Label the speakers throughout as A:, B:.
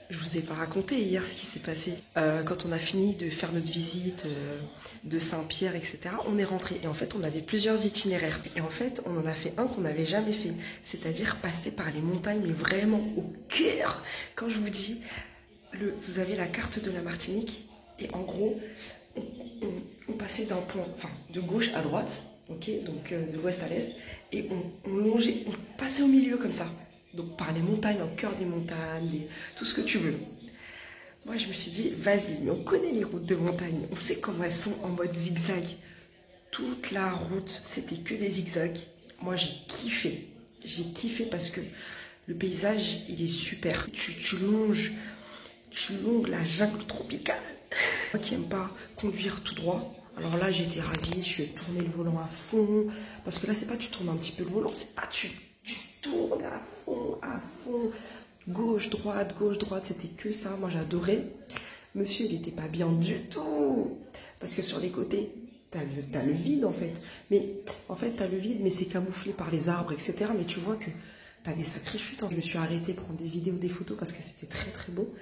A: Je vous ai pas raconté hier ce qui s'est passé. Quand on a fini de faire notre visite de Saint-Pierre, etc., on est rentré. Et en fait, on avait plusieurs itinéraires. Et en fait, on en a fait un qu'on n'avait jamais fait. C'est-à-dire passer par les montagnes, mais vraiment au cœur. Quand je vous dis, vous avez la carte de la Martinique. Et en gros, on passait d'un point, enfin, de gauche à droite, ok, donc de l'ouest à l'est. Et on longeait, on passait au milieu comme ça. Donc par les montagnes, au cœur des montagnes, tout ce que tu veux. Moi je me suis dit, vas-y, mais on connaît les routes de montagne, on sait comment elles sont en mode zigzag. Toute la route, c'était que des zigzags. Moi j'ai kiffé parce que le paysage, il est super. Tu longes la jungle tropicale. Moi qui n'aime pas conduire tout droit, alors là j'étais ravie, je tournais le volant à fond. Parce que là c'est pas tu tournes un petit peu le volant, c'est pas tu tournes à fond. Gauche, droite, c'était que ça. Moi j'adorais. Monsieur il était pas bien du tout. Parce que sur les côtés, t'as le vide en fait. Mais en fait t'as le vide mais c'est camouflé par les arbres, etc. Mais tu vois que t'as des sacrées chutes. Je me suis arrêtée prendre des vidéos, des photos parce que c'était très très beau.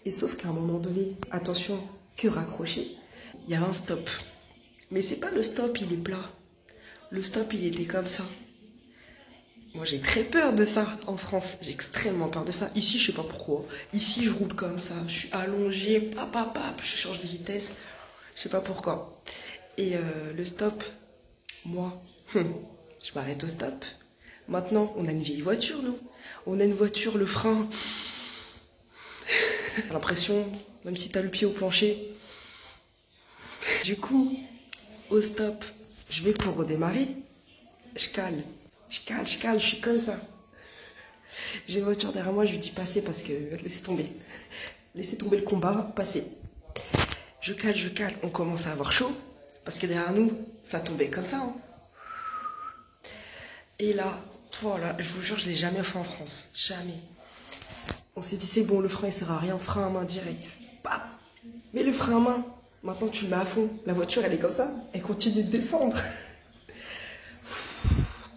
A: Et sauf qu'à un moment donné, attention, que raccroché, il y a un stop. Mais c'est pas le stop, il est plat. Le stop, il était comme ça. Moi, j'ai très peur de ça en France. J'ai extrêmement peur de ça. Ici, je sais pas pourquoi. Ici, je roule comme ça. Je suis allongée, je change de vitesse. Je sais pas pourquoi. Et le stop, moi, je m'arrête au stop. Maintenant, on a une vieille voiture, nous. On a une voiture, le frein. J'ai l'impression, même si t'as le pied au plancher. Du coup, au stop, je vais pour redémarrer. Je cale, je suis comme ça. J'ai une voiture derrière moi, je lui dis passer parce que laissez tomber. Laissez tomber le combat, passez. Je cale, on commence à avoir chaud. Parce que derrière nous, ça tombait comme ça. Hein. Et là, voilà, je vous jure, je l'ai jamais fait en France. Jamais. On s'est dit, c'est bon, le frein, il sert à rien, frein à main direct. Bam. Mais le frein à main, maintenant tu le mets à fond. La voiture, elle est comme ça, elle continue de descendre.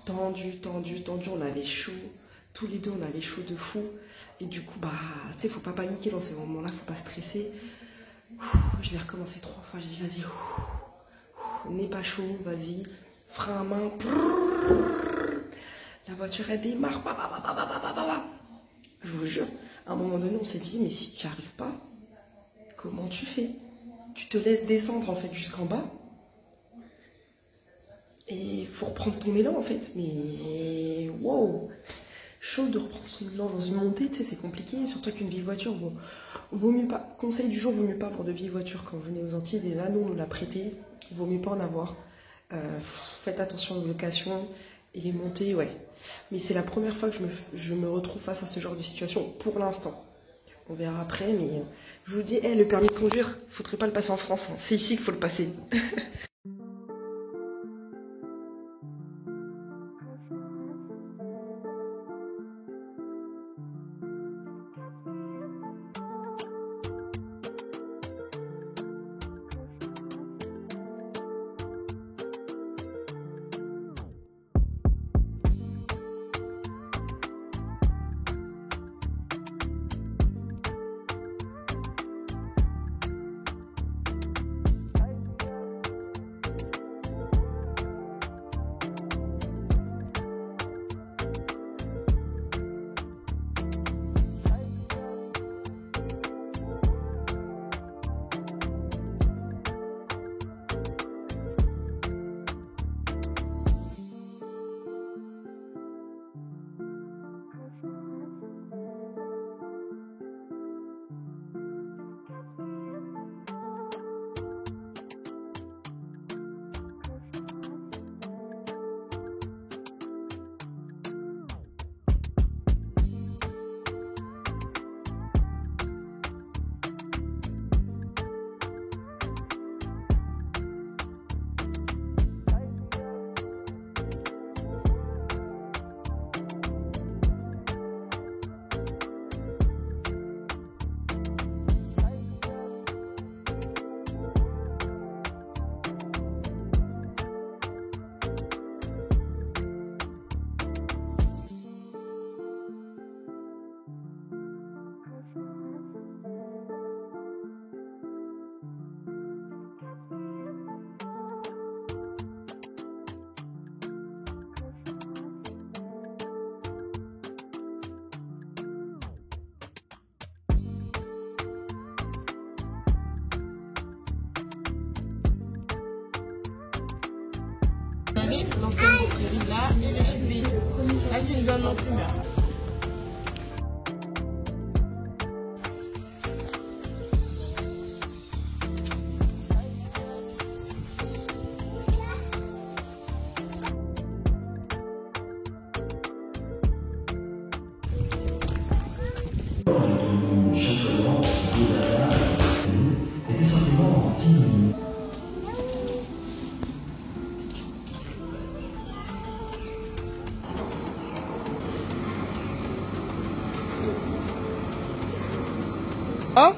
A: Tendu, on avait chaud. Tous les deux, on avait chaud de fou. Et du coup, bah, tu sais, faut pas paniquer dans ces moments-là, faut pas stresser. Je l'ai recommencé 3 fois, je dis, vas-y. N'est pas chaud, vas-y. Frein à main. La voiture, elle démarre. Je vous jure, à un moment donné, on s'est dit, mais si tu n'y arrives pas, comment tu fais? Tu te laisses descendre, en fait, jusqu'en bas. Et il faut reprendre ton élan, en fait. Mais, wow! Chaud de reprendre son élan dans une montée, tu sais, c'est compliqué. Surtout qu'une vieille voiture, bon, vaut mieux pas. Conseil du jour, vaut mieux pas avoir de vieille voiture quand vous venez aux Antilles. Déjà, nous, on nous l'a prêté. Vaut mieux pas en avoir. Faites attention aux locations. Et les montées, ouais. Mais c'est la première fois que je me retrouve face à ce genre de situation, pour l'instant. On verra après, mais je vous dis, le permis de conduire, faudrait pas le passer en France. Hein. C'est ici qu'il faut le passer.
B: Vous avez l'ancienne distillerie là et les chez Pays. Là, c'est une zone non fumeur.
A: Oh,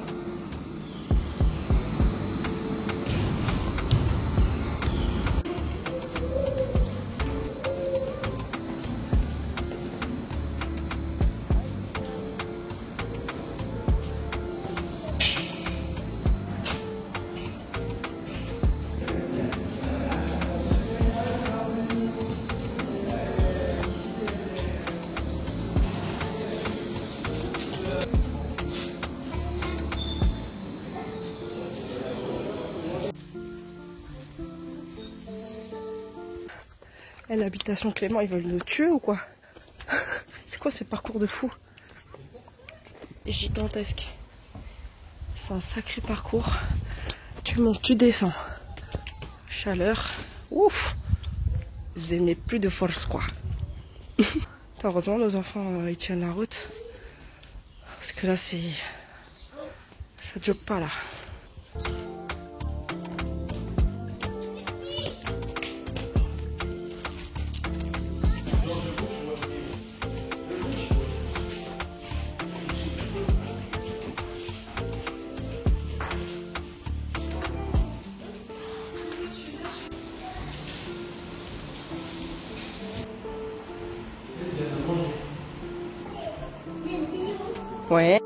A: l'habitation Clément, ils veulent nous tuer ou quoi? C'est quoi ce parcours de fou? Gigantesque. C'est un sacré parcours. Tu montes, tu descends. Chaleur. Ouf. Je n'ai plus de force quoi. Heureusement nos enfants ils tiennent la route. Parce que là c'est... ça joue pas là. Ouais.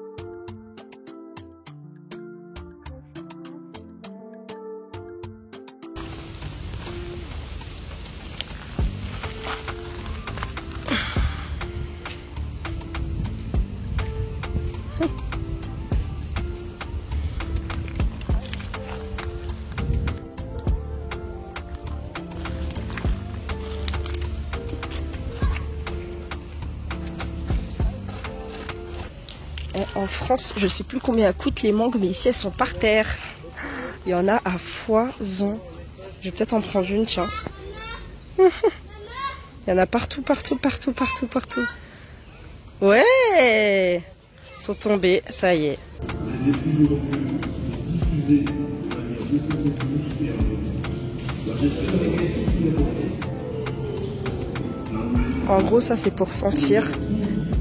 A: En France, je sais plus combien coûtent les mangues, mais ici elles sont par terre. Il y en a à foison. Je vais peut-être en prendre une, tiens. Il y en a partout, partout, partout, partout, partout. Ouais, ils sont tombés, ça y est. En gros, ça c'est pour sentir.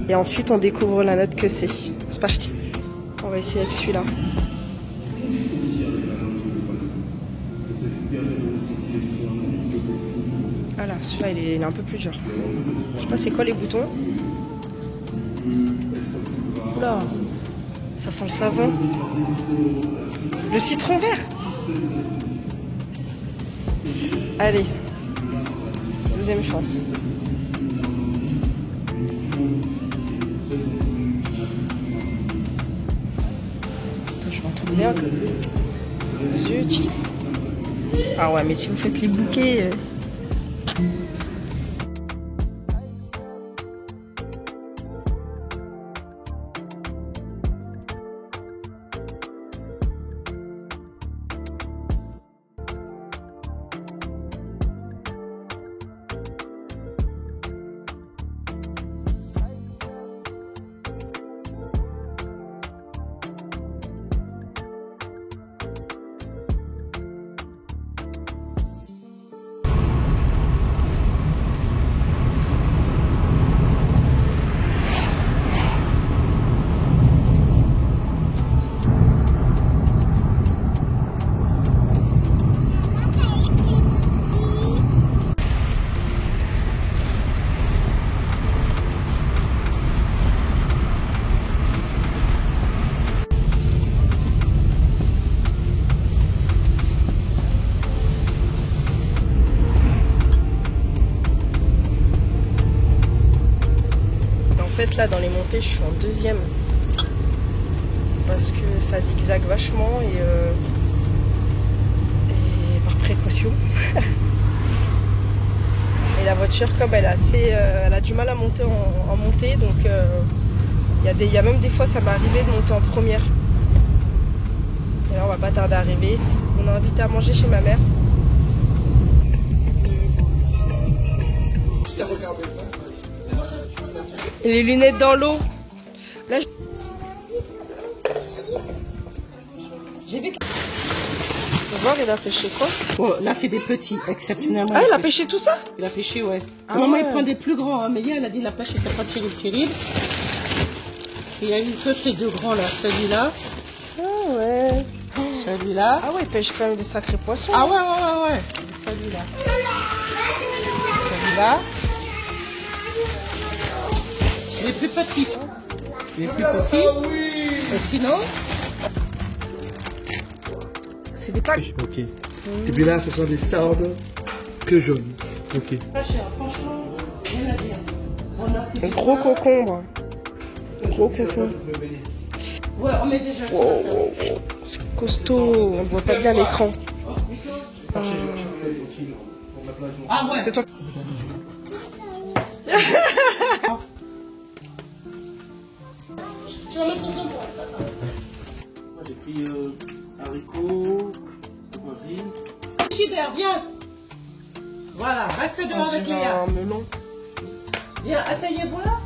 A: Et ensuite, on découvre la note que c'est. C'est parti. On va essayer avec celui-là. Voilà, celui-là, il est un peu plus dur. Je sais pas c'est quoi les boutons. Oula, ça sent le savon. Le citron vert. Allez, deuxième chance. Je m'entends bien. Zut. Ah ouais, mais si vous faites les bouquets... En fait là dans les montées je suis en deuxième parce que ça zigzague vachement et par précaution la voiture, comme elle, elle a du mal à monter en montée, donc il y a même des fois ça m'est arrivé de monter en première. Et là on va pas tarder à arriver. On est invité à manger chez ma mère. Et les lunettes dans l'eau. Là, j'ai vu. Faut voir, il a pêché quoi?
C: Bon, là, c'est des petits, exceptionnellement.
A: Ah, il a pêché tout ça?
C: Il a pêché, ouais.
A: Ah,
C: maman,
A: ouais.
C: il prend des plus grands. Hein, mais hier, elle a dit la pêche n'était pas terrible. Il y a eu que ces deux grands là. Celui-là.
A: Ah ouais.
C: Celui-là.
A: Ah ouais, il pêche quand même des sacrés poissons.
C: Ah ouais. Celui-là. Celui-là. Les plus petits. Les plus petits. Et sinon.
A: C'est des packs.
D: Ok. Et puis là, ce sont des sardes que jaunes. Ok.
C: Pas cher, franchement. Rien à dire. On a pris
A: Un gros concombre. Un gros concombre.
C: Ouais, on met déjà ça.
A: Wow. C'est costaud, on voit pas bien l'écran.
C: Ah ouais.
A: C'est toi.
C: Tu vas mettre ton temps.
D: Moi, j'ai pris haricots, poitrine.
C: Frigidaire, viens. Voilà, reste devant avec Léa.
A: Un melon.
C: Viens, asseyez-vous là.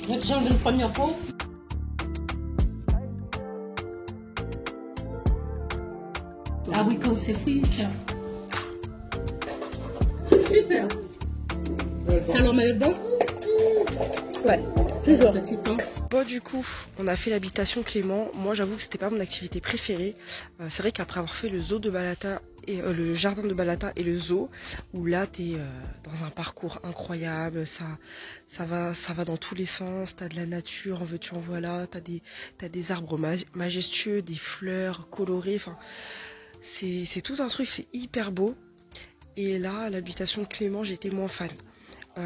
C: Il y a déjà une première peau. Ah oui, quand c'est frit, tiens. Super. Ça l'en met bon?
A: Ouais.
C: Toujours. Petite anse.
A: Bon, du coup, on a fait l'habitation Clément. Moi, j'avoue que c'était pas mon activité préférée. C'est vrai qu'après avoir fait le zoo de Balata et le jardin de Balata et le zoo, où là, t'es dans un parcours incroyable. Ça va dans tous les sens. T'as de la nature, en veux-tu en voilà. T'as des arbres majestueux, des fleurs colorées. Enfin, c'est tout un truc. C'est hyper beau. Et là, à l'habitation Clément, j'étais moins fan.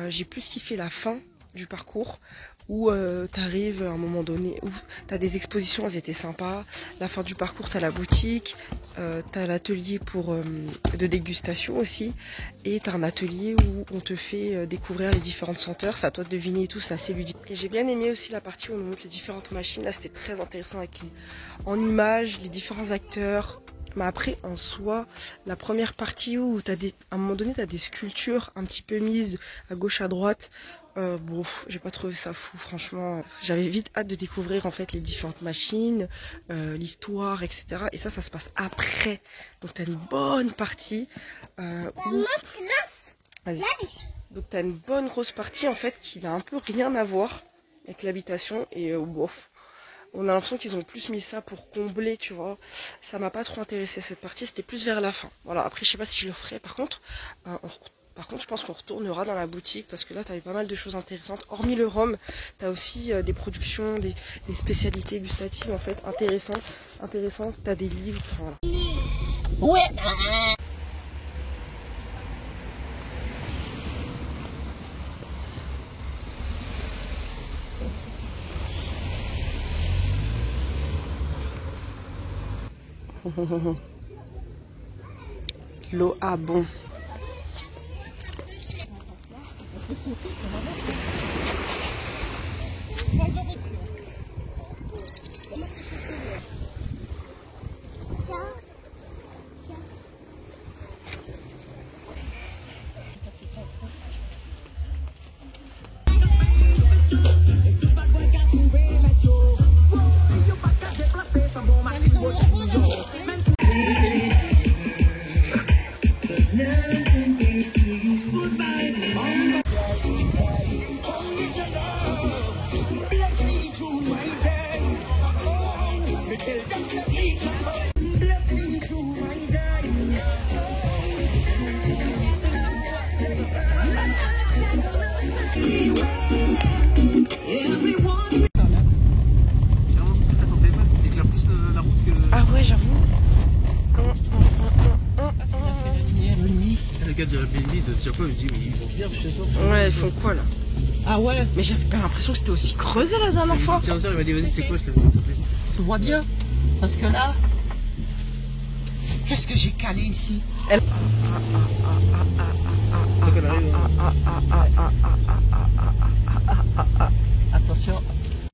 A: J'ai plus kiffé la fin du parcours où t'arrives à un moment donné où t'as des expositions, elles étaient sympas. La fin du parcours, t'as la boutique, t'as l'atelier de dégustation aussi, et t'as un atelier où on te fait découvrir les différentes senteurs. C'est à toi de deviner et tout, c'est assez ludique. Et j'ai bien aimé aussi la partie où on nous montre les différentes machines. Là, c'était très intéressant en images, les différents acteurs. Mais après, en soi, la première partie où à un moment donné, t'as des sculptures un petit peu mises à gauche, à droite. Bon, j'ai pas trouvé ça fou, franchement. J'avais vite hâte de découvrir en fait les différentes machines, l'histoire, etc. Et ça se passe après. Donc t'as une bonne partie. Vas-y. Donc t'as une bonne grosse partie en fait qui n'a un peu rien à voir avec l'habitation et bof. On a l'impression qu'ils ont plus mis ça pour combler, tu vois. Ça m'a pas trop intéressé cette partie, c'était plus vers la fin. Voilà, après je sais pas si je le ferai. Par contre, je pense qu'on retournera dans la boutique parce que là, tu avais pas mal de choses intéressantes. Hormis le rhum, tu as aussi des productions, des spécialités gustatives en fait intéressantes. Tu as des livres, enfin voilà.
C: Ouais.
A: L'eau a bon. Ah ouais, j'avoue.
D: Le gars de la BNB de Japan me dit mais ils vont bien chez toi.
A: Ouais, ils font quoi là?
C: Ah ouais.
A: Mais j'avais pas l'impression que c'était aussi creusé la dernière fois.
D: 15h, il m'a dit vas-y c'est quoi je te le montre.
C: Tu vois bien. Parce que là, Qu'est-ce que j'ai calé ici?
D: Donc, elle arrive, hein.
C: Attention.